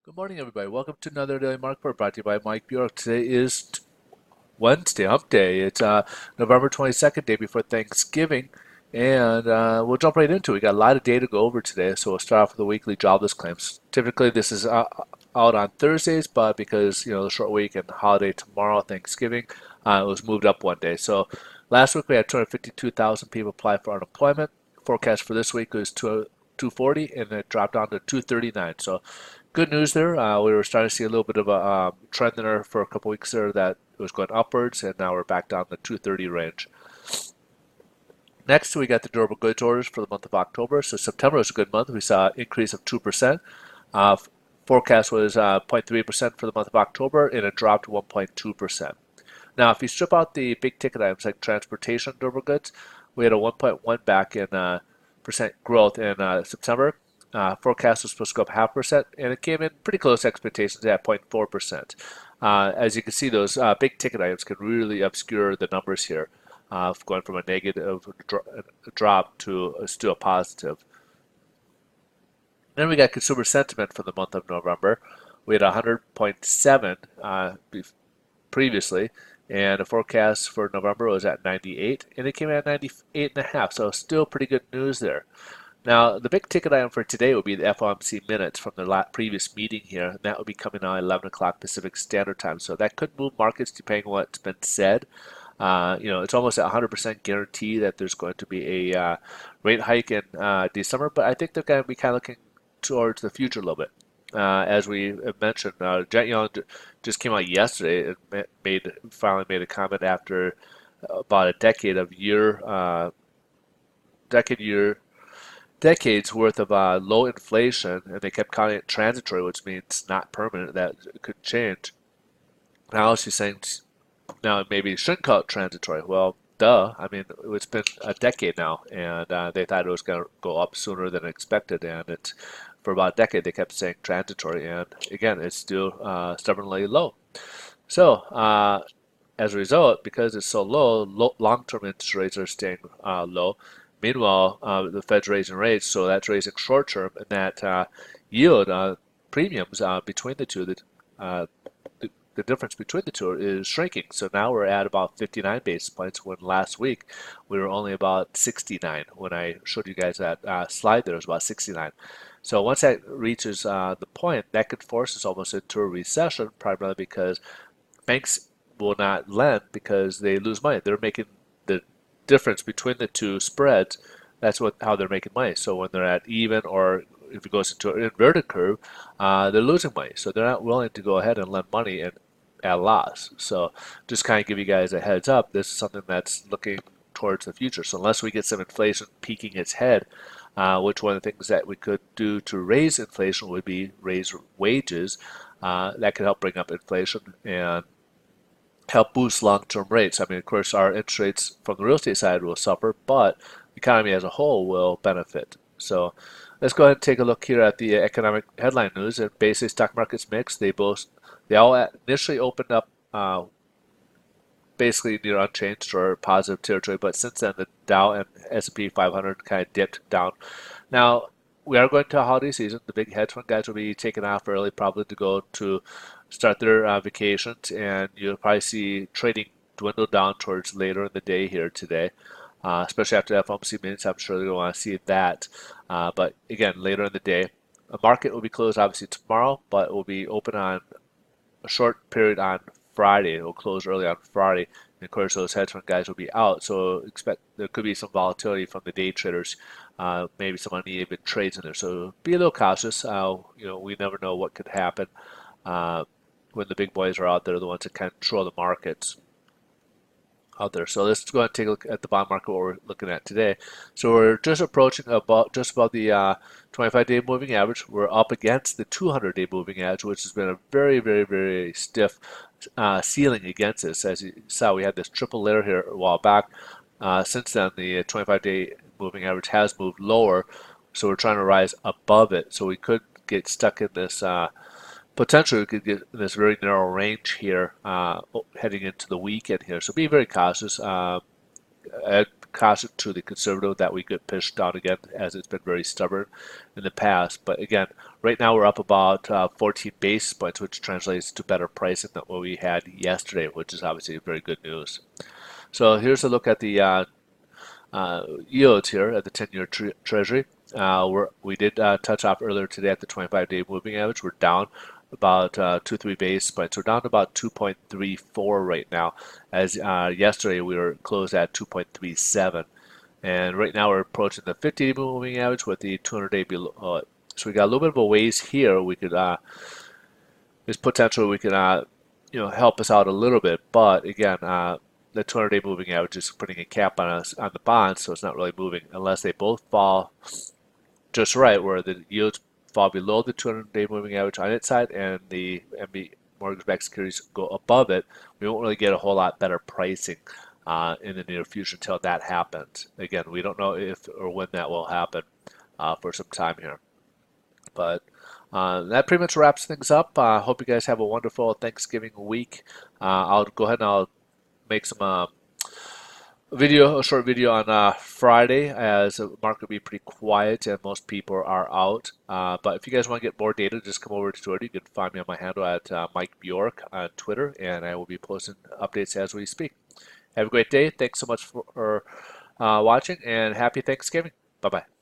Good morning, everybody. Welcome to another Daily Market Report brought to you by Mike Bjork. Today is Wednesday, Hump Day. It's November 22nd, day before Thanksgiving, and we'll jump right into it. We got a lot of data to go over today, so we'll start off with the weekly jobless claims. Typically, this is out on Thursdays, but because the short week and holiday tomorrow, Thanksgiving, it was moved up one day. So last week we had 252,000 people apply for unemployment. Forecast for this week was 240, and it dropped down to 239. So good news there. We were starting to see a little bit of a trend there for a couple weeks there that it was going upwards, and now we're back down the 230 range. Next, we got the durable goods orders for the month of October. So September was a good month. We saw an increase of 2%. Uh, Forecast was 0.3% for the month of October, and it dropped to 1.2%. Now, if you strip out the big ticket items like transportation durable goods, we had a 1.1 back in percent growth in September. Forecast was supposed to go up 0.5%, and it came in pretty close to expectations at 0.4%. As you can see, those big ticket items can really obscure the numbers here, going from a negative drop to still a positive. Then we got consumer sentiment for the month of November. We had 100.7 previously, and the forecast for November was at 98, and it came in at 98.5, so still pretty good news there. Now, the big ticket item for today would be the FOMC minutes from the previous meeting here, and that will be coming out at 11 o'clock Pacific Standard Time. So that could move markets depending on what's been said. It's almost a 100% guarantee that there's going to be a rate hike in December, but I think they're going to be kind of looking towards the future a little bit. As we mentioned, Jet Yellen just came out yesterday and finally made a comment after about a decades worth of low inflation, and they kept calling it transitory, which means not permanent, that it could change. Now she's saying now maybe you shouldn't call it transitory. Well, duh. I mean, it's been a decade now, and they thought it was going to go up sooner than expected, and it's for about a decade they kept saying transitory, and again, it's still stubbornly low. So, as a result, because it's so low, long-term interest rates are staying low. Meanwhile, the Fed's raising rates, so that's raising short-term, and that yield premiums between the two, uh, the difference between the two is shrinking. So now we're at about 59 basis points when last week we were only about 69. When I showed you guys that slide there, it was about 69. So once that reaches the point, that could force us almost into a recession, primarily because banks will not lend because they lose money. They're making the difference between the two spreads. That's how they're making money. So when they're at even, or if it goes into an inverted curve, they're losing money. So they're not willing to go ahead and lend money at a loss. So just kind of give you guys a heads up. This is something that's looking towards the future. So unless we get some inflation peaking its head, which one of the things that we could do to raise inflation would be raise wages. That could help bring up inflation and help boost long-term rates. I mean, of course, our interest rates from the real estate side will suffer, but the economy as a whole will benefit. So let's go ahead and take a look here at the economic headline news. And basically, stock market's mixed. They all initially opened up basically near unchanged or positive territory, but since then the Dow and S&P 500 kind of dipped down. Now we are going to a holiday season. The big hedge fund guys will be taking off early, probably to go to start their vacations, and you'll probably see trading dwindle down towards later in the day here today. Especially after FOMC minutes, I'm sure they'll want to see that. But again, later in the day, the market will be closed obviously tomorrow, but it will be open on a short period on Friday. It will close early on Friday. And of course, those hedge fund guys will be out, so expect there could be some volatility from the day traders, maybe some uneven trades in there. So be a little cautious. We never know what could happen when the big boys are out there, the ones that control the markets out there. So let's go ahead and take a look at the bond market, what we're looking at today. So we're just approaching just about the 25-day moving average. We're up against the 200-day moving average, which has been a very, very, very stiff ceiling against us. As you saw, we had this triple layer here a while back. Since then, the 25-day moving average has moved lower, so we're trying to rise above it. So we could get stuck in this potentially we could get in this very narrow range here heading into the weekend here. So be very cautious. caution to the conservative that we get pushed down again, as it's been very stubborn in the past. But again, right now we're up about 14 basis points, which translates to better pricing than what we had yesterday, which is obviously very good news. So here's a look at the yields here at the 10-year Treasury. We did touch off earlier today at the 25-day moving average. We're down about 2-3 basis points. We're down to about 2.34 right now, as yesterday we were closed at 2.37. And right now we're approaching the 50-day moving average with the 200-day below. So we got a little bit of a ways here. We could there's potential we can help us out a little bit, but again, the 200-day moving average is putting a cap on us on the bonds, so it's not really moving unless they both fall just right, where the yields fall below the 200-day moving average on its side and the MB mortgage-backed securities go above it. We won't really get a whole lot better pricing in the near future until that happens. Again, we don't know if or when that will happen for some time here. But that pretty much wraps things up. I hope you guys have a wonderful Thanksgiving week. I'll go ahead and I'll make some a short video on Friday, as the market will be pretty quiet and most people are out. But if you guys want to get more data, just come over to Twitter. You can find me on my handle at Mike Bjork on Twitter, and I will be posting updates as we speak. Have a great day. Thanks so much for watching, and happy Thanksgiving. Bye-bye.